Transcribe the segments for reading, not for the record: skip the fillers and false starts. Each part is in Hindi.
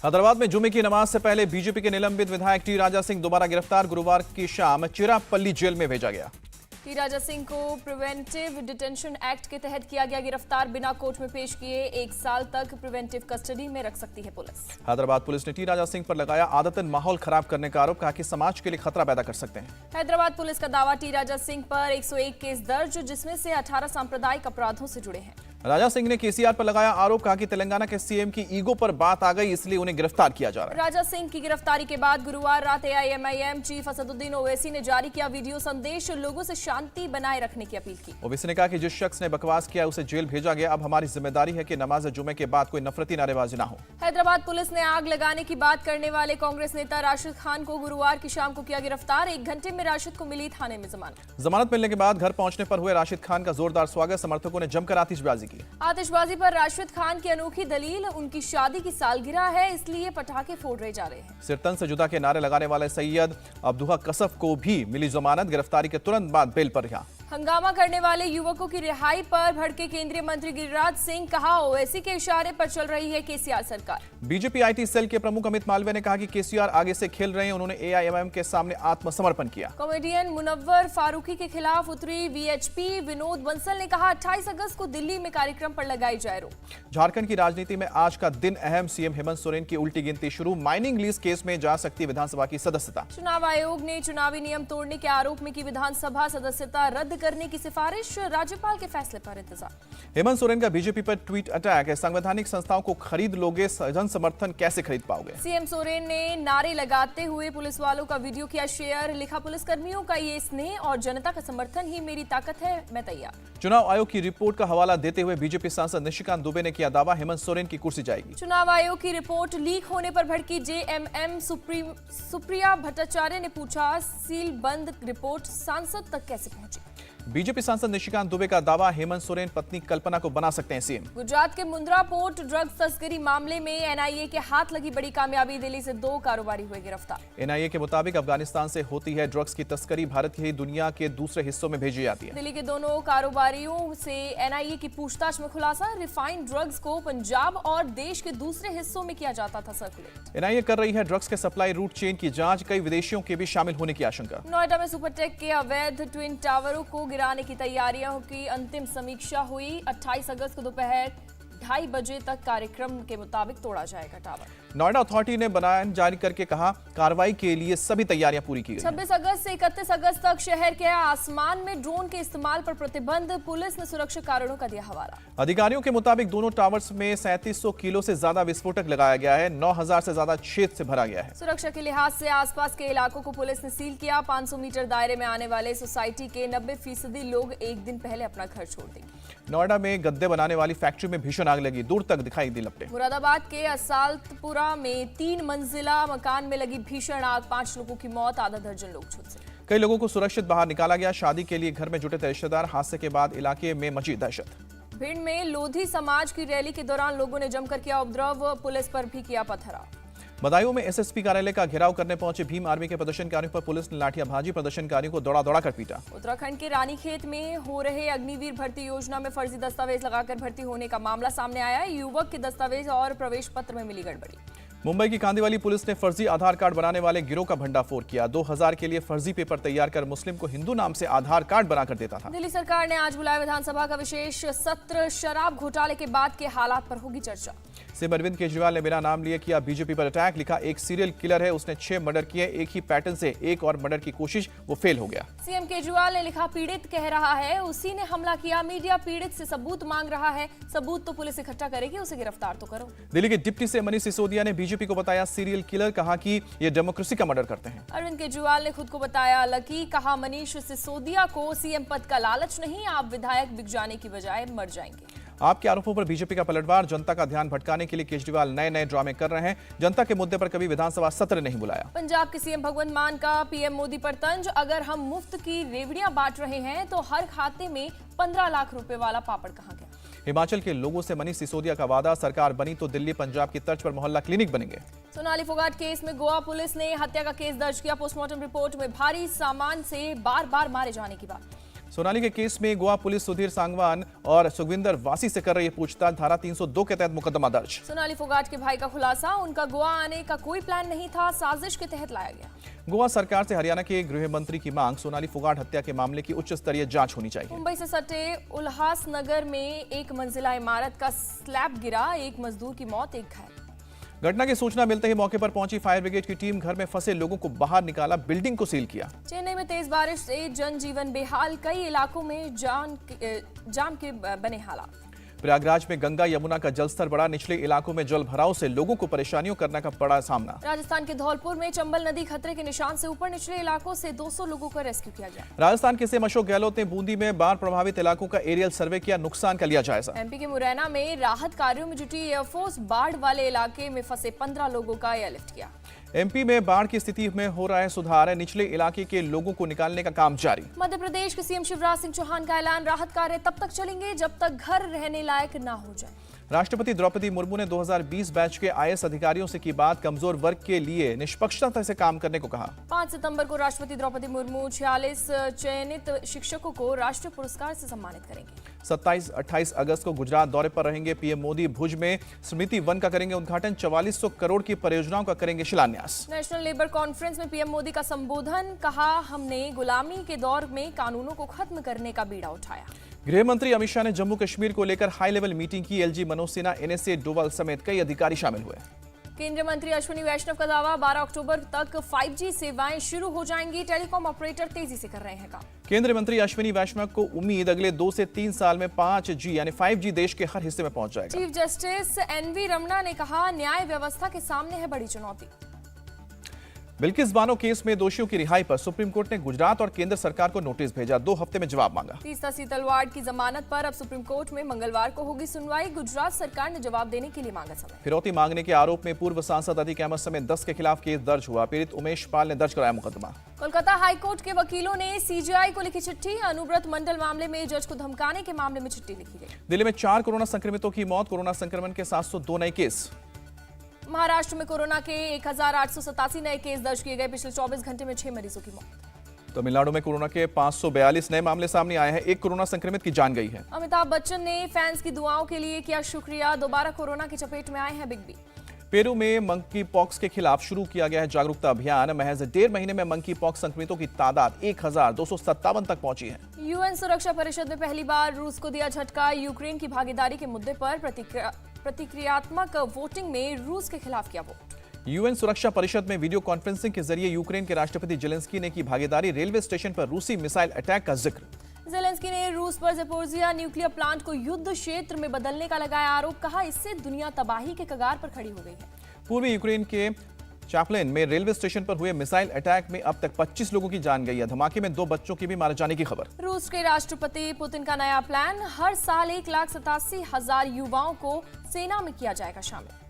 हैदराबाद में जुमे की नमाज से पहले बीजेपी के निलंबित विधायक टी राजा सिंह दोबारा गिरफ्तार। गुरुवार की शाम चिरापल्ली जेल में भेजा गया। टी राजा सिंह को प्रिवेंटिव डिटेंशन एक्ट के तहत किया गया गिरफ्तार। बिना कोर्ट में पेश किए 1 साल तक प्रिवेंटिव कस्टडी में रख सकती है पुलिस। हैदराबाद पुलिस ने टी राजा सिंह पर लगाया आदतन माहौल खराब करने का आरोप, कहा कि समाज के लिए खतरा पैदा कर सकते हैं। हैदराबाद पुलिस का दावा, टी राजा सिंह पर 101 केस दर्ज, जिसमें से 18 सांप्रदायिक अपराधों से जुड़े हैं। राजा सिंह ने केसीआर पर लगाया आरोप, कहा कि तेलंगाना के सीएम की ईगो पर बात आ गई, इसलिए उन्हें गिरफ्तार किया जा रहा है। राजा सिंह की गिरफ्तारी के बाद गुरुवार रात एआईएमआईएम चीफ असदुद्दीन ओवैसी ने जारी किया वीडियो संदेश, लोगों से शांति बनाए रखने की अपील की। ओवैसी ने कहा कि जिस शख्स ने बकवास किया उसे जेल भेजा गया। अब हमारी जिम्मेदारी है कि नमाज जुमे के बाद कोई नफरती नारेबाजी ना हो। हैदराबाद पुलिस ने आग लगाने की बात करने वाले कांग्रेस नेता राशिद खान को गुरुवार की शाम को किया गिरफ्तार। 1 घंटे में राशिद को मिली थाने में जमानत मिलने के बाद घर पहुंचने पर हुए राशिद खान का जोरदार स्वागत। समर्थकों ने जमकर आतिशबाजी की। आतिशबाजी पर राशिद खान की अनोखी दलील, उनकी शादी की सालगिरह है, इसलिए पटाखे फोड़ रहे जा रहे हैं। सिरतन से जुदा के नारे लगाने वाले सैयद अब्दुहा कसफ को भी मिली जमानत। गिरफ्तारी के तुरंत बाद बेल पर रिहा। हंगामा करने वाले युवकों की रिहाई पर भड़के केंद्रीय मंत्री गिरिराज सिंह, कहा ओवैसी के इशारे पर चल रही है केसीआर सरकार। बीजेपी आईटी सेल के प्रमुख अमित मालवीय ने कहा कि केसीआर आगे से खेल रहे हैं। उन्होंने एआईएमआईएम के सामने आत्मसमर्पण किया। कॉमेडियन मुनव्वर फारूकी के खिलाफ उतरी वीएचपी। विनोद बंसल ने कहा 28 अगस्त को दिल्ली में कार्यक्रम पर लगाई जाए रोक। झारखंड की राजनीति में आज का दिन अहम। सीएम हेमंत सोरेन की उल्टी गिनती शुरू। माइनिंग लीज केस में जा सकती विधानसभा की सदस्यता। चुनाव आयोग ने चुनावी नियम तोड़ने के आरोप में की विधानसभा सदस्यता रद्द करने की सिफारिश। राज्यपाल के फैसले पर इंतजार। हेमंत सोरेन का बीजेपी पर ट्वीट अटैक है। संवैधानिक संस्थाओं को खरीद लोगे, जन समर्थन कैसे खरीद पाओगे। सीएम सोरेन ने नारे लगाते हुए पुलिस वालों का वीडियो किया शेयर। लिखा, पुलिसकर्मियों का ये स्नेह और जनता का समर्थन ही मेरी ताकत है, मैं तैयार। चुनाव आयोग की रिपोर्ट का हवाला देते हुए बीजेपी सांसद निशिकांत दुबे ने किया दावा, हेमंत सोरेन की कुर्सी जाएगी। चुनाव आयोग की रिपोर्ट लीक होने पर भड़की जेएमएम सुप्रिया भट्टाचार्य ने पूछा, सील बंद रिपोर्ट सांसद तक कैसे पहुंची। बीजेपी सांसद निशिकांत दुबे का दावा, हेमंत सोरेन पत्नी कल्पना को बना सकते हैं सीएम। गुजरात के मुंद्रा पोर्ट ड्रग्स तस्करी मामले में एनआईए के हाथ लगी बड़ी कामयाबी। दिल्ली से 2 कारोबारी हुए गिरफ्तार। एनआईए के मुताबिक अफगानिस्तान से होती है ड्रग्स की तस्करी, भारत की दुनिया के दूसरे हिस्सों में भेजी जाती है। दिल्ली के दोनों कारोबारियों से एनआईए की पूछताछ में खुलासा, रिफाइंड ड्रग्स को पंजाब और देश के दूसरे हिस्सों में किया जाता था सर्कुलेट। एनआईए कर रही है ड्रग्स के सप्लाई रूट चेन की जांच। कई विदेशियों के भी शामिल होने की आशंका। नोएडा में सुपरटेक के अवैध ट्विन टावरों को गिराने की तैयारियों की अंतिम समीक्षा हुई। 28 अगस्त को दोपहर 2:30 बजे तक कार्यक्रम के मुताबिक तोड़ा जाएगा टावर। नोएडा अथॉरिटी ने बयान जारी करके कहा, कार्रवाई के लिए सभी तैयारियां पूरी की गई। 26 अगस्त से 31 अगस्त तक शहर के आसमान में ड्रोन के इस्तेमाल पर प्रतिबंध। पुलिस ने सुरक्षा कारणों का दिया हवाला। अधिकारियों के मुताबिक दोनों टावर्स में 3700 किलो से ज्यादा विस्फोटक लगाया गया है। 9000 से ज्यादा छेद से भरा गया है। सुरक्षा के लिहाज से आसपास के इलाकों को पुलिस ने सील किया। 500 मीटर दायरे में आने वाले सोसाइटी के 90% लोग एक दिन पहले अपना घर छोड़ देंगे। नोएडा में गद्दे बनाने वाली फैक्ट्री में भीषण आग लगी, दूर तक दिखाई दी लपटें। मुरादाबाद के असालतपुरा में 3 मंजिला मकान में लगी भीषण आग, 5 लोगों की मौत, आधा दर्जन लोग झुलसे। कई लोगों को सुरक्षित बाहर निकाला गया। शादी के लिए घर में जुटे थे रिश्तेदार। हादसे के बाद इलाके में मची दहशत। भिंड में लोधी समाज की रैली के दौरान लोगों ने जमकर किया उपद्रव, पुलिस पर भी किया पथराव। बदायूं में एसएसपी कार्यालय का घेराव करने पहुंचे भीम आर्मी के प्रदर्शनकारियों पर पुलिस ने लाठियां भाजी। प्रदर्शनकारियों को दौड़ा कर पीटा। उत्तराखंड के रानीखेत में हो रहे अग्निवीर भर्ती योजना में फर्जी दस्तावेज लगाकर भर्ती होने का मामला सामने आया है। युवक के दस्तावेज और प्रवेश पत्र में मिली गड़बड़ी। मुंबई की कांदीवाली पुलिस ने फर्जी आधार कार्ड बनाने वाले गिरोह का भंडाफोड़ किया। 2000 के लिए फर्जी पेपर तैयार कर मुस्लिम को हिंदू नाम से आधार कार्ड बनाकर देता था। दिल्ली सरकार ने आज बुलाया विधानसभा का विशेष सत्र। शराब घोटाले के बाद के हालात पर होगी चर्चा। सीएम अरविंद केजरीवाल ने बिना नाम लिए किया बीजेपी पर अटैक। लिखा, एक सीरियल किलर है, उसने 6 मर्डर किए। एक ही पैटर्न से एक और मर्डर की कोशिश, वो फेल हो गया। सीएम केजरीवाल ने लिखा, पीड़ित कह रहा है उसी ने हमला किया। मीडिया पीड़ित से सबूत मांग रहा है, सबूत तो पुलिस इकट्ठा करेगी, उसे गिरफ्तार तो करो। दिल्ली के डिप्टी से मनीष सिसोदिया ने बीजेपी को बताया सीरियल किलर, कहा कि ये डेमोक्रेसी का मर्डर करते हैं। अरविंद केजरीवाल ने खुद को बताया लकी, कहा मनीष सिसोदिया को सीएम पद का लालच नहीं, आप विधायक बिक जाने की बजाय मर जाएंगे। आपके आरोपों पर बीजेपी का पलटवार। जनता का ध्यान भटकाने के लिए केजरीवाल नए ड्रामे कर रहे हैं। जनता के मुद्दे पर कभी विधानसभा सत्र नहीं बुलाया। पंजाब के सीएम भगवंत मान का पीएम मोदी पर तंज, अगर हम मुफ्त की रेवड़ियां बांट रहे हैं तो हर खाते में 15 लाख रुपए वाला पापड़ कहां गया। हिमाचल के लोगों से मनीष सिसोदिया का वादा, सरकार बनी तो दिल्ली पंजाब की तर्ज पर मोहल्ला क्लिनिक बनेंगे। सोनाली फोगाट केस में गोवा पुलिस ने हत्या का केस दर्ज किया। पोस्टमार्टम रिपोर्ट में भारी सामान से बार बार मारे जाने की बात। सोनाली के केस में गोवा पुलिस सुधीर सांगवान और सुखविंदर वासी से कर रही है पूछताछ। धारा 302 के तहत मुकदमा दर्ज। सोनाली फोगाट के भाई का खुलासा, उनका गोवा आने का कोई प्लान नहीं था, साजिश के तहत लाया गया। गोवा सरकार से हरियाणा के गृह मंत्री की मांग, सोनाली फोगाट हत्या के मामले की उच्च स्तरीय जांच होनी चाहिए। मुंबई से सटे उल्हासनगर में एक मंजिला इमारत का स्लैब गिरा, एक मजदूर की मौत, एक घायल। घटना की सूचना मिलते ही मौके पर पहुंची फायर ब्रिगेड की टीम घर में फंसे लोगों को बाहर निकाला, बिल्डिंग को सील किया। चेन्नई में तेज बारिश से जनजीवन बेहाल, कई इलाकों में जाम के बने हालात। प्रयागराज में गंगा यमुना का जलस्तर बढ़ा, निचले इलाकों में जल भराव से लोगों को परेशानियों करने का बड़ा सामना। राजस्थान के धौलपुर में चंबल नदी खतरे के निशान से ऊपर, निचले इलाकों से 200 लोगों को रेस्क्यू किया गया। राजस्थान के सीएम अशोक गहलोत ने बूंदी में बाढ़ प्रभावित इलाकों का एरियल सर्वे किया, नुकसान का लिया जायजा। एमपी के मुरैना में राहत कार्यों में जुटी एयरफोर्स, बाढ़ वाले इलाके में फंसे 15 लोगों का एयरलिफ्ट किया। एमपी में बाढ़ की स्थिति में हो रहा है सुधार, निचले इलाके के लोगों को निकालने का काम जारी। मध्य प्रदेश के सीएम शिवराज सिंह चौहान का ऐलान, राहत कार्य तब तक चलेंगे जब तक घर रहने लायक ना हो जाए। राष्ट्रपति द्रौपदी मुर्मू ने 2020 बैच के आईएएस अधिकारियों से की बात, कमजोर वर्ग के लिए निष्पक्षता से काम करने को कहा। 5 सितंबर को राष्ट्रपति द्रौपदी मुर्मू 46 चयनित शिक्षकों को राष्ट्रीय पुरस्कार से सम्मानित करेंगे। 27-28 अगस्त को गुजरात दौरे पर रहेंगे पीएम मोदी। भुज में स्मृति वन का करेंगे उद्घाटन, 4400 करोड़ की परियोजनाओं का करेंगे शिलान्यास। नेशनल लेबर कॉन्फ्रेंस में पीएम मोदी का संबोधन, कहा हमने गुलामी के दौर में कानूनों को खत्म करने का बीड़ा उठाया। गृह मंत्री अमित शाह ने जम्मू कश्मीर को लेकर हाई लेवल मीटिंग की, एलजी मनोज सिन्हा, एनएसए डोवाल समेत कई अधिकारी शामिल हुए। केंद्रीय मंत्री अश्विनी वैष्णव का दावा, 12 अक्टूबर तक 5G सेवाएं शुरू हो जाएंगी, टेलीकॉम ऑपरेटर तेजी से कर रहे हैं काम। केंद्रीय मंत्री अश्विनी वैष्णव को उम्मीद, अगले 2 से 3 साल में 5G यानी 5G देश के हर हिस्से में पहुंच जाएगा। चीफ जस्टिस एनवी रमना ने कहा, न्याय व्यवस्था के सामने है बड़ी चुनौती। बिल्किस बानो केस में दोषियों की रिहाई पर सुप्रीम कोर्ट ने गुजरात और केंद्र सरकार को नोटिस भेजा, 2 हफ्ते में जवाब मांगा। तीस्ता सीतलवाड़ की जमानत पर अब सुप्रीम कोर्ट में मंगलवार को होगी सुनवाई, गुजरात सरकार ने जवाब देने के लिए मांगा समय। फिरौती मांगने के आरोप में पूर्व सांसद अतीक अहमद समेत 10 के खिलाफ केस दर्ज हुआ, पीड़ित उमेश पाल ने दर्ज कराया मुकदमा। कोलकाता हाईकोर्ट के वकीलों ने सीजीआई को लिखी चिट्ठी, अनुव्रत मंडल मामले में जज को धमकाने के मामले में चिट्ठी लिखी गई। दिल्ली में 4 कोरोना संक्रमितों की मौत, कोरोना संक्रमण के 702 नए केस। महाराष्ट्र में कोरोना के 1887 नए केस दर्ज किए गए, पिछले 24 घंटे में 6 मरीजों की मौत। तमिलनाडु में कोरोना के 542 नए मामले सामने आए हैं, 1 कोरोना संक्रमित की जान गई है। अमिताभ बच्चन ने फैंस की दुआओं के लिए किया शुक्रिया, दोबारा कोरोना की चपेट में आए हैं बिग बी। पेरू में मंकी पॉक्स के खिलाफ शुरू किया गया है जागरूकता अभियान, महज 1.5 महीने में मंकी पॉक्स संक्रमितों की तादाद 1257 तक पहुंची है। यूएन सुरक्षा परिषद में पहली बार रूस को दिया झटका, यूक्रेन की भागीदारी के मुद्दे पर प्रतिक्रियात्मक वोटिंग में रूस के खिलाफ किया वोट। यूएन सुरक्षा परिषद में वीडियो कॉन्फ्रेंसिंग के जरिए यूक्रेन के राष्ट्रपति जेलेंस्की ने की भागीदारी, रेलवे स्टेशन पर रूसी मिसाइल अटैक का जिक्र। जेलेंस्की ने रूस पर ज़पोरिज़िया न्यूक्लियर प्लांट को युद्ध क्षेत्र में बदलने का लगाया आरोप, कहा इससे दुनिया तबाही के कगार पर खड़ी हो गई है। पूर्वी यूक्रेन के चैपलिन में रेलवे स्टेशन पर हुए मिसाइल अटैक में अब तक 25 लोगों की जान गई है, धमाके में 2 बच्चों की भी मारे जाने की खबर। रूस के राष्ट्रपति पुतिन का नया प्लान, हर साल 1,87,000 युवाओं को सेना में किया जाएगा शामिल।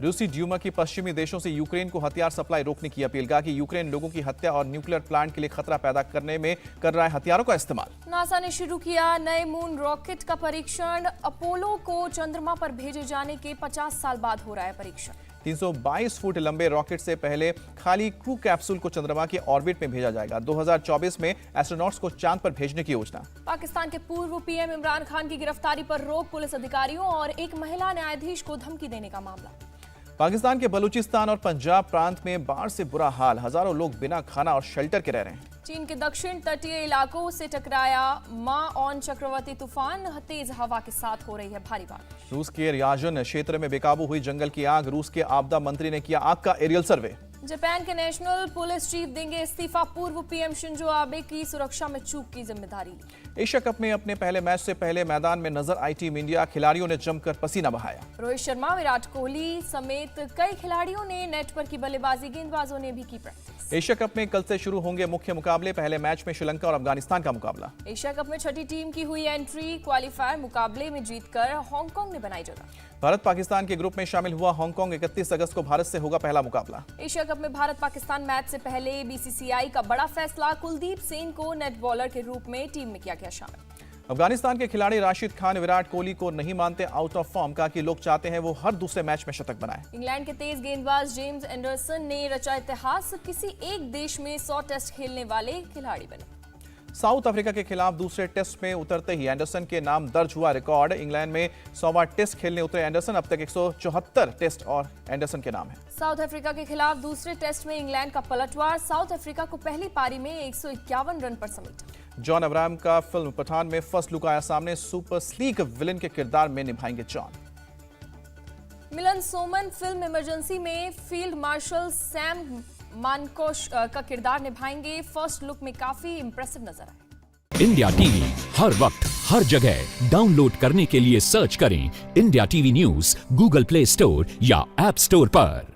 रूसी ड्यूमा की पश्चिमी देशों से यूक्रेन को हथियार सप्लाई रोकने की अपील, कहा कि यूक्रेन लोगों की हत्या और न्यूक्लियर प्लांट के लिए खतरा पैदा करने में कर रहा है हथियारों का इस्तेमाल। नासा ने शुरू किया नए मून रॉकेट का परीक्षण, अपोलो को चंद्रमा पर भेजे जाने के 50 साल बाद हो रहा है परीक्षण। 322 फुट लंबे रॉकेट से पहले खाली क्रू कैप्सूल को चंद्रमा के ऑर्बिट में भेजा जाएगा। 2024 में एस्ट्रोनॉट्स को चांद पर भेजने की योजना। पाकिस्तान के पूर्व पीएम इमरान खान की गिरफ्तारी पर रोक, पुलिस अधिकारियों और एक महिला न्यायाधीश को धमकी देने का मामला। पाकिस्तान के बलूचिस्तान और पंजाब प्रांत में बाढ़ से बुरा हाल, हजारों लोग बिना खाना और शेल्टर के रह रहे हैं। चीन के दक्षिण तटीय इलाकों से टकराया माओन चक्रवाती तूफान, तेज हवा के साथ हो रही है भारी बारिश। रूस के रियाजन क्षेत्र में बेकाबू हुई जंगल की आग, रूस के आपदा मंत्री ने किया आग का एरियल सर्वे। जापान के नेशनल पुलिस चीफ देंगे इस्तीफा, पूर्व पीएम शिंजो आबे की सुरक्षा में चूक की जिम्मेदारी। एशिया कप में अपने पहले मैच से पहले मैदान में नजर आई टीम इंडिया, खिलाड़ियों ने जमकर पसीना बहाया। रोहित शर्मा, विराट कोहली समेत कई खिलाड़ियों ने नेट पर की बल्लेबाजी, गेंदबाजों ने भी की प्रैक्टिस। एशिया कप में कल से शुरू होंगे मुख्य मुकाबले, पहले मैच में श्रीलंका और अफगानिस्तान का मुकाबला। एशिया कप में 6ठी टीम की हुई एंट्री, क्वालीफायर मुकाबले में जीतकर हांगकांग ने बनाई जगह। भारत पाकिस्तान के ग्रुप में शामिल हुआ हांगकांग, 31 अगस्त को भारत से होगा पहला मुकाबला। एशिया कप में भारत पाकिस्तान मैच से पहले बीसीसीआई का बड़ा फैसला, कुलदीप सेन को नेट बॉलर के रूप में टीम में किया गया शामिल। अफगानिस्तान के खिलाड़ी राशिद खान विराट कोहली को नहीं मानते आउट ऑफ फॉर्म, कहा कि लोग चाहते हैं वो हर दूसरे मैच में शतक बनाए। इंग्लैंड के तेज गेंदबाज जेम्स एंडरसन ने रचा इतिहास, किसी एक देश में 100 टेस्ट खेलने वाले खिलाड़ी बने। साउथ अफ्रीका के खिलाफ दूसरे टेस्ट में उतरते ही एंडरसन के नाम दर्ज हुआ रिकॉर्ड। इंग्लैंड में 100वां टेस्ट खेलने उतरे एंडरसन। अब तक 174 टेस्ट और एंडरसन के नाम है। साउथ अफ्रीका के खिलाफ दूसरे टेस्ट में इंग्लैंड का पलटवार। साउथ अफ्रीका को पहली पारी में 151 रन पर समेटा। जॉन अब्राहम का फिल्म पठान में फर्स्ट लुक आया सामने। सुपर स्लीक विलेन के किरदार में निभाएंगे जॉन। मिलन सोमन फिल्म इमरजेंसी में फील्ड मार्शल सैम मानकोश का किरदार निभाएंगे। फर्स्ट लुक में काफी इंप्रेसिव नजर आए। इंडिया टीवी हर वक्त हर जगह डाउनलोड करने के लिए सर्च करें India TV news Google play store या ऐप स्टोर पर।